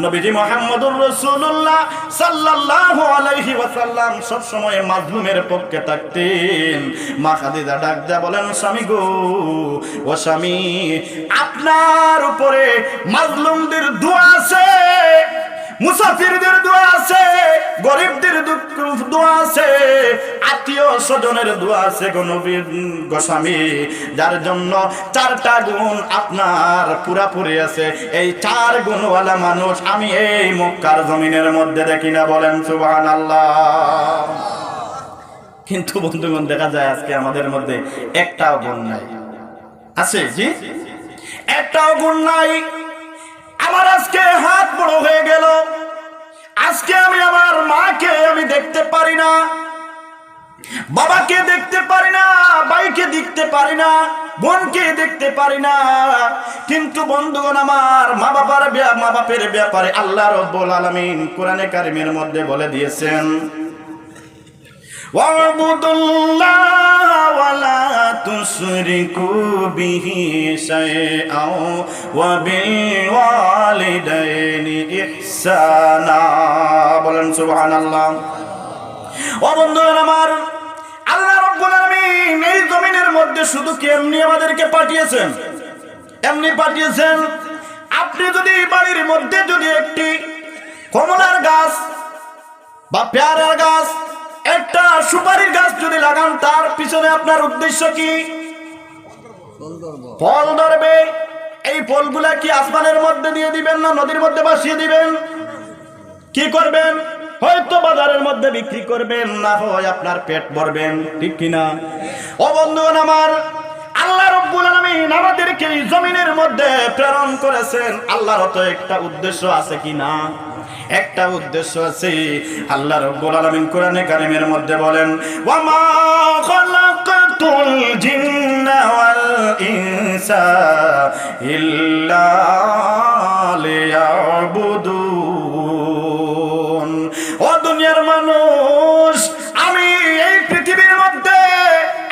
নবীজি মুহাম্মদুর রাসূলুল্লাহ সাল্লাল্লাহু আলাইহি ওয়াসাল্লাম সব সময় মাজলুমের পক্ষে থাকতেন। মা খাদিজা ডাক দেয়া বলেন, স্বামী গো, ও স্বামী, আপনার উপরে মাজলুমদের দোয়া আছে, মুসাফিরদের দোয়া আছে, গরিবদের দোয়া আছে, আত্মীয় স্বজনের দোয়া আছে গো নবীর গো স্বামী, যার জন্য 4টা গুণ আপনার পুরাপুরি আছে। এই 4 গুণওয়ালা মানুষ আমি এই মক্কার জমিনের মধ্যে দেখি না। বলেন সুবহানাল্লাহ। কিন্তু বন্ধুগণ, দেখা যায় আজকে আমাদের মধ্যে একটাও গুণ নাই। আছে? জি, একটাও গুণ নাই। আমার আজকে হাত বড় হয়ে গেল, আজকে আমি আমার মাকে আমি দেখতে পারি না, বাবাকে দেখতে পারি না, ভাইকে দেখতে পারি না, বোনকে দেখতে পারি না। কিন্তু বন্ধুগণ, আমার মা বাপের ব্যাপারে আল্লাহ রাব্বুল আলামিন কোরআনে কারিমের মধ্যে বলে দিয়েছেন, ওয়াবুদুল্লাহ ওয়ালা তুশরিকু বিহি শাইআন ওয়া বিল ওয়ালিদাইনি ইহসানা। বলেন সুবহানাল্লাহ। ও বন্ধুরা আমার, আল্লাহ রাব্বুল আলামিন এই জমিনের মধ্যে শুধু কি এমনি আমাদেরকে পাঠিয়েছেন? এমনি পাঠিয়েছেন? আপনি যদি বাড়ির মধ্যে যদি একটি কমলার গাছ বা পেয়ারার গাছ, একটা সুপারির গাছ যদি লাগান, তার পিছনে আপনার উদ্দেশ্য কি? ফল ধরবে। এই ফলগুলা কি আসমানের মধ্যে দিয়ে দিবেন না নদীর মধ্যে ভাসিয়ে দিবেন? কি করবেন? হয়তো বাজারের মধ্যে বিক্রি করবেন, না হয় আপনার পেট ভরবেন, ঠিক কিনা? ও বন্ধুগণ আমার, আল্লাহ রাব্বুল আলামিন আমাদেরকে এই জমিনের মধ্যে প্রেরণ করেছেন, আল্লাহর তো একটা উদ্দেশ্য আছে কি না? একটা উদ্দেশ্য আছে। আল্লাহ রাব্বুল আলামিন কোরআনে কারিমের মধ্যে বলেন, ওয়া মা খালাকাতুল জিন্না ওয়াল ইনসা ইল্লা লিয়াবুদুন। ও দুনিয়ার মানুষ, আমি এই পৃথিবীর মধ্যে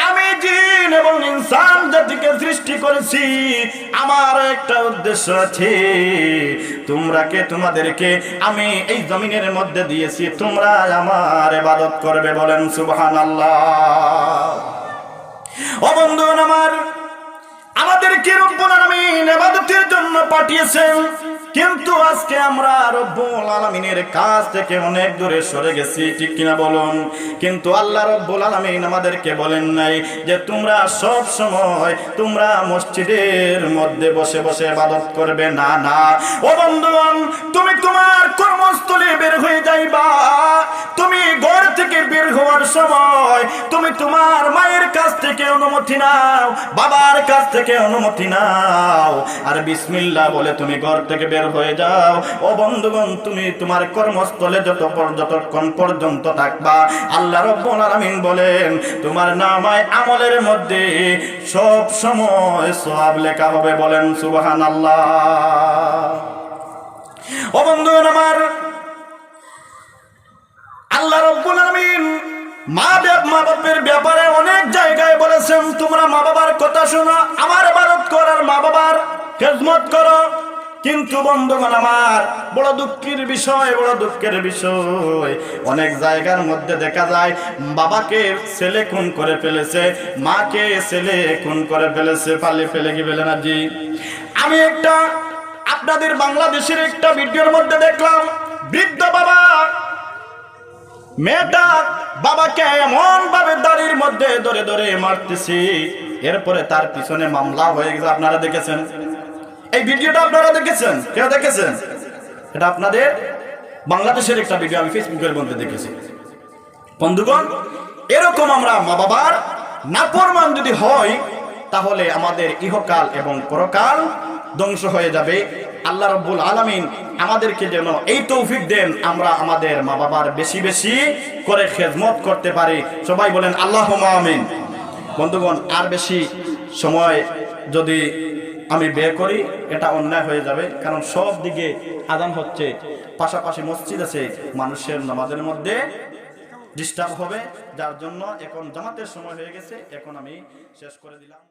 আমি জিন এবং ইনসান জাতিকে সৃষ্টি করেছি, আমার একটা উদ্দেশ্য আছে। তোমাদেরকে আমি এই জমিনের মধ্যে দিয়েছি, তোমরা আমার ইবাদত করবে। বলেন সুবহানাল্লাহ। ও বন্ধুগণ আমার, আমাদেরকে রব্বুল আলামিন ইবাদতের জন্য পাঠিয়েছেন, কিন্তু আজকে আমরা রব্বুল আলামিনের কাছ থেকে অনেক দূরে সরে গেছি, ঠিক কিনা বলুন? কিন্তু আল্লাহ রব্বুল আলামিন আমাদেরকে বলেন নাই যে তোমরা সব সময় তোমরা মসজিদের মধ্যে বসে বসে ইবাদত করবে, না না। ও বন্ধুগণ, তুমি তোমার কর্মস্থলে বের হয়ে যাইবা, তুমি ঘর থেকে বের হওয়ার সময় তুমি তোমার মায়ের কাছ থেকে অনুমতি নাও, বাবার কাছ থেকে অনুমতি নাও, আর বিসমিল্লাহ বলে তুমি ঘর থেকে বের হয়ে যাও। ও বন্ধুগণ, তুমি তোমার কর্মস্থলে যতক্ষণ পর্যন্ত থাকবা, আল্লাহ রাব্বুল আলামিন বলেন তোমার নামায় আমলের মধ্যে সব সময় সওয়াব লেখা হবে। বলেন সুবহানাল্লাহ। ও বন্ধুগণ আমার, আল্লাহ রাব্বুল আলামিন মা বাপের ব্যাপারে অনেক জায়গায় বলেছেন, তোমরা মা বাবার কথা শোনো, আমার ইবাদত করো, আর মা বাবার খেদমত করো। কিন্তু বন্ধুগণ আমার, বড় দুঃখের বিষয়, বড় দুঃখের বিষয়, অনেক জায়গার মধ্যে দেখা যায় বাবাকে ছেলে খুন করে ফেলেছে, মাকে ছেলে খুন করে ফেলেছে, পালিয়ে ফেলে কি ফেলে না? জি, আমি একটা আপনাদের বাংলাদেশের একটা ভিডিওর মধ্যে দেখলাম, বৃদ্ধ বাবা মেয়েটা বাবাকে এমন ভাবে দাড়ির মধ্যে ধরে ধরে মারতেছে, এরপরে তার পিছনে মামলা হয়ে গেছে। আপনারা দেখেছেন এই ভিডিওটা? আপনারা দেখেছেন? কেউ দেখেছেন? এটা আপনাদের বাংলাদেশের একটা ভিডিও, আমি ফেসবুকের মধ্যে দেখেছি। বন্ধুগণ, এরকম আমরা মা বাবার নাফরমান যদি হয়, তাহলে আমাদের ইহকাল এবং পরকাল ধ্বংস হয়ে যাবে। আল্লাহ রাব্বুল আলামিন আমাদেরকে যেন এই তৌফিক দেন, আমরা আমাদের মা বাবার বেশি বেশি করে খেদমত করতে পারি। সবাই বলেন আল্লাহুম্মা আমিন। বন্ধুগণ, আর বেশি সময় যদি আমি বের করি, এটা অন্যায় হয়ে যাবে, কারণ সব দিকে আযান হচ্ছে, পাশাপাশি মসজিদ আছে, মানুষের নামাজের মধ্যে ডিস্টার্ব হবে, যার জন্য এখন জামাতের সময় হয়ে গেছে, এখন আমি শেষ করে দিলাম।